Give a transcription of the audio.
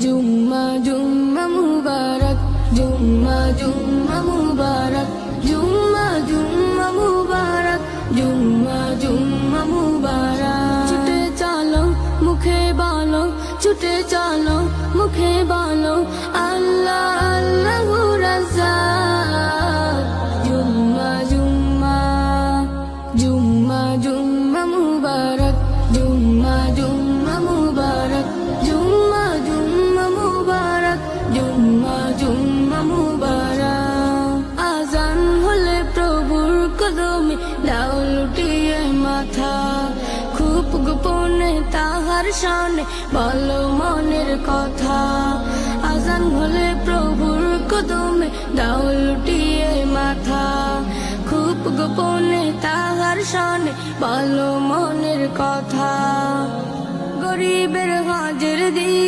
জুম্মা জুম্মা মুবারক, জুম্মা জুম্মা মুবারক, জুম্মা জুম্মা মুবারক, জুম্মা জুম্মা মুবারক। ছুটে চলো মুখে বলো, ছুটে চলো মুখে বলো, আল্লাহ আল্লাহু রাজ্জাক। জুম্মা জুম্মা, জুম্মা জুম্মা মুবারক, জুম্মা জুম্মা মুবারক, জুম্মা জুম্মা মুবারক, জুম্মা জুম্মা মুবারক। আজান হলে প্রভুর কদমে দাও লুটিয়ে মাথা, খুব গোপনে তাহার শানে বলো মনের কথা। আজান হলে প্রভুর কদমে দাও লুটিয়ে মাথা, খুব গোপনে তাহার শানে বলো মনের কথা। গরিবের হাজির দিন